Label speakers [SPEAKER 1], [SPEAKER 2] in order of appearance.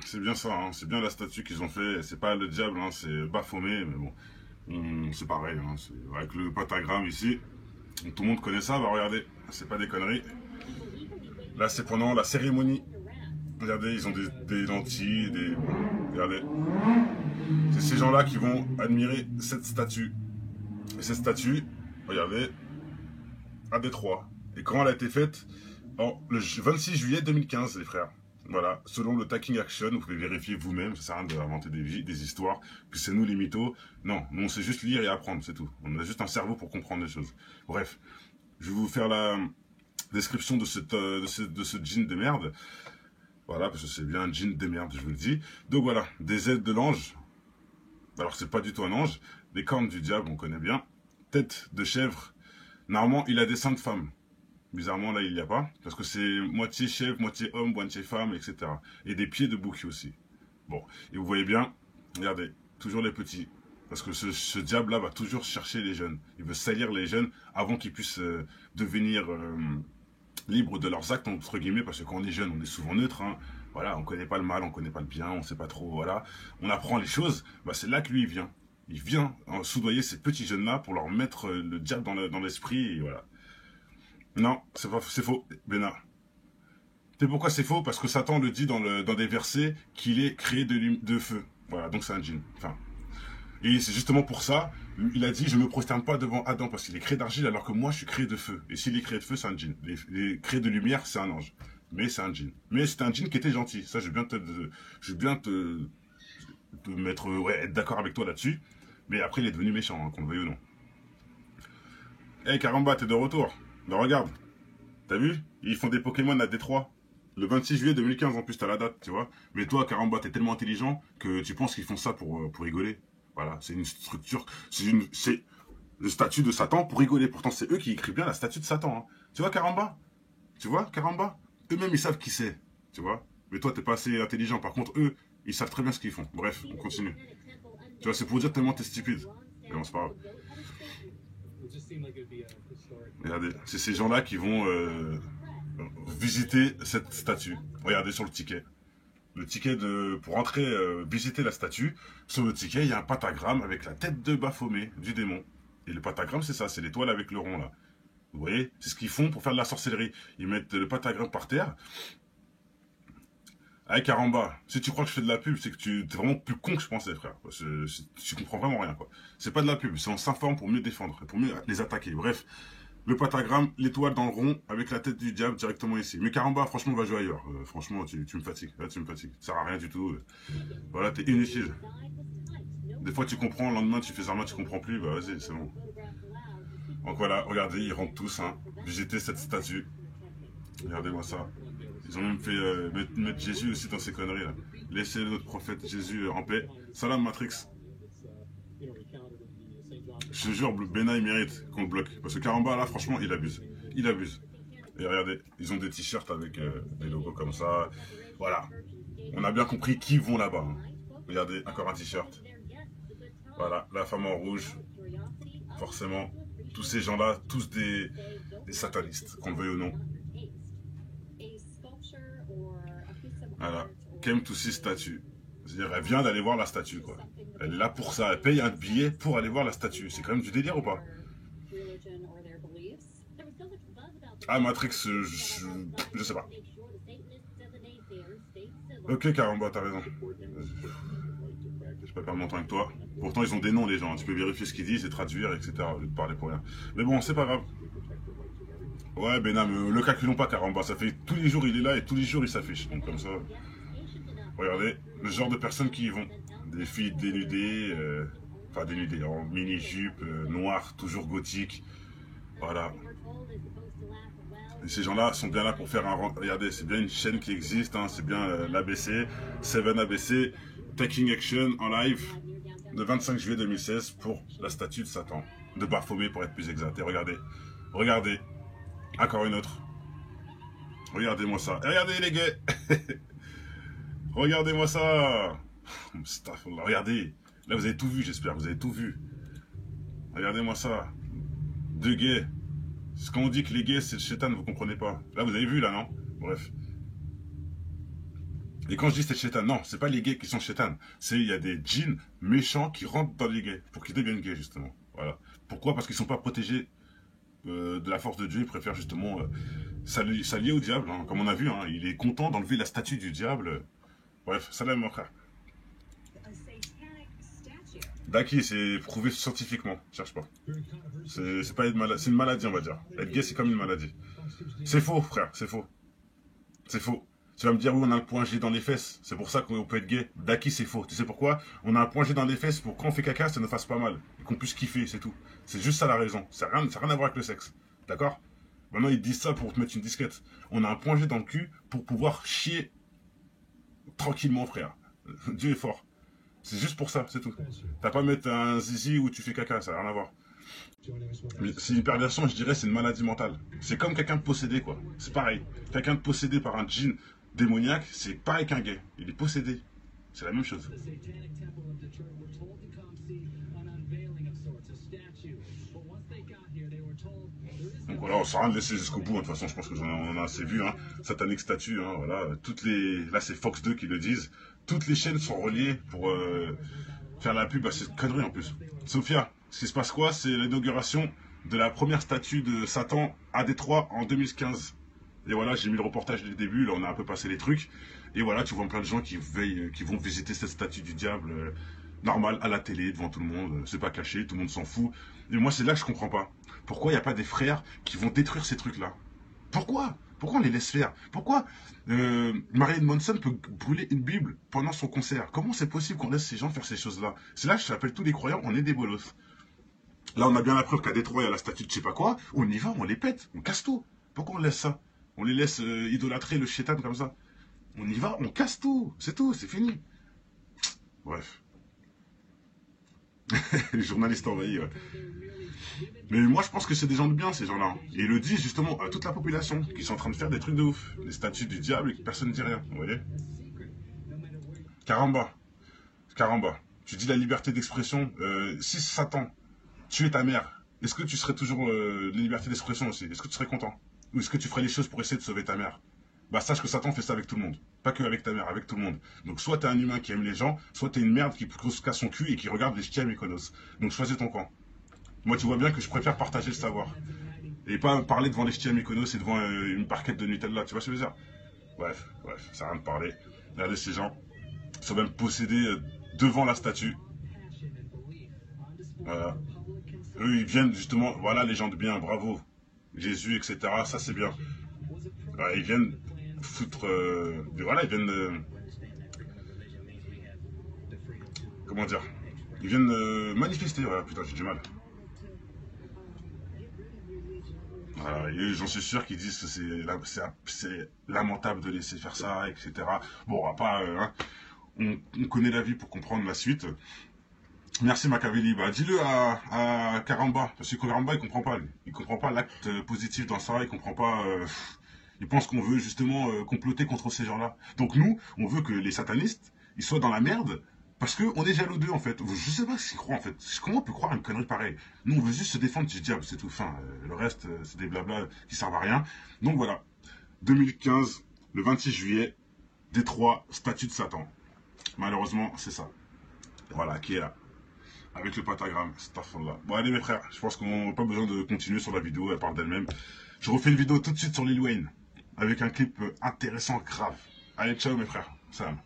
[SPEAKER 1] C'est bien ça, hein. C'est bien la statue qu'ils ont fait. C'est pas le diable, hein, c'est Baphomet, mais bon. C'est pareil, hein. Avec le pentagramme ici. Donc, tout le monde connaît ça, bah regardez, c'est pas des conneries. Là, c'est pendant la cérémonie. Regardez, ils ont des lentilles, des... Regardez. C'est ces gens-là qui vont admirer cette statue. Et cette statue, regardez, à Détroit. Et quand elle a été faite, le 26 juillet 2015, les frères. Voilà, selon le Taking Action, vous pouvez vérifier vous-même, ça sert à rien d'inventer des histoires, que c'est nous les mythos. Non, nous on sait juste lire et apprendre, c'est tout. On a juste un cerveau pour comprendre les choses. Bref, je vais vous faire la description de ce jean de merde. Voilà, parce que c'est bien un jean de merde, je vous le dis. Donc voilà, des ailes de l'ange. Alors c'est pas du tout un ange. Des cornes du diable, on connaît bien. Tête de chèvre. Normalement, il a des seins de femme. Bizarrement, là, il n'y a pas. Parce que c'est moitié chèvre, moitié homme, moitié femme, etc. Et des pieds de bouc aussi. Bon, et vous voyez bien, regardez, toujours les petits. Parce que ce diable-là va toujours chercher les jeunes. Il veut salir les jeunes avant qu'ils puissent devenir libres de leurs actes, entre guillemets, parce que quand on est jeune, on est souvent neutre, hein. Voilà, on connaît pas le mal, on connaît pas le bien, on sait pas trop, voilà. On apprend les choses, bah c'est là que lui, il vient. Il vient soudoyer ces petits jeunes-là pour leur mettre le diable dans l'esprit, et voilà. Non, c'est faux, Bénard. Tu sais pourquoi c'est faux? Parce que Satan le dit dans des versets qu'il est créé de feu. Voilà, donc c'est un djinn. Enfin, et c'est justement pour ça, il a dit, je ne me prosterne pas devant Adam parce qu'il est créé d'argile alors que moi je suis créé de feu. Et s'il est créé de feu, c'est un djinn. Il est créé de lumière, c'est un ange. Mais c'est un djinn. Mais c'est un djinn qui était gentil. Ça, je vais bien te mettre, ouais, être d'accord avec toi là-dessus. Mais après, il est devenu méchant, hein, qu'on le veuille ou non. Eh, hey, Caramba, t'es de retour. Ben, regarde, t'as vu? Ils font des Pokémon à Détroit. Le 26 juillet 2015, en plus, t'as la date, tu vois. Mais toi, Caramba, t'es tellement intelligent que tu penses qu'ils font ça pour rigoler. Voilà, c'est une structure, c'est le statut de Satan pour rigoler. Pourtant, c'est eux qui écrivent bien la statue de Satan, hein. Tu vois, Caramba? Tu vois, Caramba? Eux-mêmes, ils savent qui c'est, tu vois. Mais toi, t'es pas assez intelligent. Par contre, eux, ils savent très bien ce qu'ils font. Bref, on continue. Tu vois, c'est pour dire tellement t'es stupide. Mais bon, c'est pas grave. Regardez, c'est ces gens-là qui vont visiter cette statue. Regardez sur le ticket. Le ticket pour entrer visiter la statue. Sur le ticket, il y a un pentagramme avec la tête de Baphomet, du démon. Et le pentagramme, c'est ça, c'est l'étoile avec le rond là. Vous voyez, c'est ce qu'ils font pour faire de la sorcellerie. Ils mettent le pentagramme par terre. Avec Caramba, si tu crois que je fais de la pub, c'est que tu es vraiment plus con que je pensais, frère. Tu comprends vraiment rien, quoi. C'est pas de la pub, c'est on s'informe pour mieux défendre, pour mieux les attaquer. Bref, le pentagramme, l'étoile dans le rond, avec la tête du diable directement ici. Mais Caramba, franchement, va jouer ailleurs. Franchement, tu me fatigues. Là, tu me fatigues. Ça sert à rien du tout. Voilà, t'es inutile. Des fois, tu comprends, le lendemain, tu fais ça, tu comprends plus. Bah, vas-y, c'est bon. Donc voilà, regardez, ils rentrent tous, hein. Visiter cette statue. Regardez-moi ça. Ils ont même fait mettre Jésus aussi dans ces conneries là. Laissez notre prophète Jésus en paix. Salam Matrix. Je te jure, Bena il mérite qu'on le bloque. Parce que Caramba là, franchement, il abuse. Il abuse. Et regardez, ils ont des t-shirts avec des logos comme ça. Voilà. On a bien compris qui vont là-bas, hein. Regardez, encore un t-shirt. Voilà, la femme en rouge. Forcément, tous ces gens-là, tous des satanistes, qu'on le veuille ou non. Voilà. Kem to see statue. C'est-à-dire, elle vient d'aller voir la statue, quoi. Elle est là pour ça. Elle paye un billet pour aller voir la statue. C'est quand même du délire ou pas? Ah, Matrix, je sais pas. Ok, Caramba, t'as raison. Je peux pas perdre mon temps avec toi. Pourtant, ils ont des noms, les gens. Tu peux vérifier ce qu'ils disent et traduire, etc. Au lieu de parler pour rien. Mais bon, c'est pas grave. Ouais, Benham, le calculons pas, Caramba. Ça fait tous les jours, il est là et tous les jours, il s'affiche. Donc, comme ça. Regardez, le genre de personnes qui y vont. Des filles dénudées, enfin dénudées, en mini-jupe, noire, toujours gothique. Voilà. Et ces gens-là sont bien là pour faire un... Regardez, c'est bien une chaîne qui existe, hein, c'est bien l'ABC, 7 ABC, Taking Action en live, le 25 juillet 2016 pour la statue de Satan. De Baphomet pour être plus exact. Et regardez, regardez, encore une autre. Regardez-moi ça. Et regardez les gays. Regardez-moi ça. Regardez. Là, vous avez tout vu, j'espère. Vous avez tout vu. Regardez-moi ça. Deux gays. C'est quand on dit que les gays, c'est le chétan, vous comprenez pas. Là, vous avez vu, là, non? Bref. Et quand je dis c'est chétan, non, c'est pas les gays qui sont chétan. Il y a des djinns méchants qui rentrent dans les gays, pour qu'ils deviennent gays, justement. Voilà. Pourquoi? Parce qu'ils sont pas protégés de la force de Dieu, ils préfèrent justement s'allier au diable, hein. Comme on a vu, hein, il est content d'enlever la statue du diable. Bref, salam mon frère. Daki, c'est prouvé scientifiquement, cherche pas. C'est pas une maladie, c'est une maladie, on va dire. Être gay, c'est comme une maladie. C'est faux, frère, c'est faux. C'est faux. Tu vas me dire, oui, on a un point G dans les fesses, c'est pour ça qu'on peut être gay. Daki, c'est faux. Tu sais pourquoi? On a un point G dans les fesses pour quand on fait caca, ça ne fasse pas mal. Et qu'on puisse kiffer, c'est tout. C'est juste ça la raison. Ça n'a rien à voir avec le sexe. D'accord? Maintenant, ils disent ça pour te mettre une disquette. On a un point G dans le cul pour pouvoir chier tranquillement, frère. Dieu est fort. C'est juste pour ça, c'est tout. T'as pas à mettre un zizi où tu fais caca, ça n'a rien à voir. C'est une perversion, je dirais, c'est une maladie mentale. C'est comme quelqu'un de possédé, quoi. C'est pareil. Quelqu'un de possédé par un djinn démoniaque, c'est pareil qu'un gay. Il est possédé. C'est la même chose. Donc voilà, on sera rien de laisser jusqu'au bout, hein. De toute façon, je pense que on a assez vu, hein. Satanic Statue, hein, voilà. Là, c'est Fox 2 qui le disent. Toutes les chaînes sont reliées pour faire la pub à cette connerie en plus. Sophia, ce qui se passe quoi? C'est l'inauguration de la première statue de Satan à Détroit en 2015. Et voilà, j'ai mis le reportage dès le début, là on a un peu passé les trucs. Et voilà, tu vois plein de gens qui vont visiter cette statue du diable, normal, à la télé, devant tout le monde, c'est pas caché, tout le monde s'en fout. Et moi c'est là que je comprends pas. Pourquoi il n'y a pas des frères qui vont détruire ces trucs-là? Pourquoi? Pourquoi on les laisse faire? Pourquoi Marilyn Manson peut brûler une Bible pendant son concert? Comment c'est possible qu'on laisse ces gens faire ces choses-là? C'est là que j'appelle tous les croyants, on est des bolos. Là, on a bien la preuve qu'à Détroit, il y a la statue de je sais pas quoi. On y va, on les pète, on casse tout. Pourquoi on laisse ça? On les laisse idolâtrer le chétan comme ça. On y va, on casse tout. C'est tout, c'est fini. Bref. Les journalistes envahis, ouais. Mais moi, je pense que c'est des gens de bien, ces gens-là. Et ils le disent justement à toute la population, qui sont en train de faire des trucs de ouf. Les statues du diable et que personne ne dit rien, vous voyez? Caramba. Caramba. Tu dis la liberté d'expression. Si Satan tuait ta mère, est-ce que tu serais toujours de liberté d'expression aussi? Est-ce que tu serais content? Ou est-ce que tu ferais les choses pour essayer de sauver ta mère? Bah sache que Satan fait ça avec tout le monde. Pas que avec ta mère, avec tout le monde. Donc soit t'es un humain qui aime les gens, soit t'es une merde qui se casse son cul et qui regarde les ch'tis à Mykonos. Donc choisis ton camp. Moi tu vois bien que je préfère partager le savoir. Et pas parler devant les ch'tis à Mykonos et devant une barquette de Nutella, tu vois ce que je veux dire? Bref, ça n'a rien de parler. Regardez ces gens. Ils sont même possédés devant la statue. Voilà. Eux ils viennent justement, voilà les gens de bien, bravo. Jésus, etc. Ça c'est bien. Voilà, ils viennent foutre. Voilà, ils viennent. Comment dire? Ils viennent manifester, voilà, putain, j'ai du mal. Voilà, et j'en suis sûr qu'ils disent que c'est lamentable de laisser faire ça, etc. Bon, on va pas. Hein, on connaît la vie pour comprendre la suite. Merci Machiavelli. Bah, dis-le à Karamba, parce que Karamba il comprend pas. Lui. Il comprend pas l'acte positif dans ça, il comprend pas. Il pense qu'on veut justement comploter contre ces gens-là. Donc nous, on veut que les satanistes, ils soient dans la merde parce qu'on est jaloux d'eux en fait. Je sais pas ce qu'ils croient en fait. Comment on peut croire une connerie pareille? Nous, on veut juste se défendre du diable, c'est tout. Enfin, le reste, c'est des blabla qui servent à rien. Donc voilà, 2015, le 26 juillet, Détroit, statue de Satan. Malheureusement, c'est ça. Voilà, qui est là. Avec le pentagramme, là. Bon allez mes frères, je pense qu'on n'a pas besoin de continuer sur la vidéo, elle parle d'elle-même. Je refais une vidéo tout de suite sur Lil Wayne, avec un clip intéressant, grave. Allez, ciao mes frères, salam.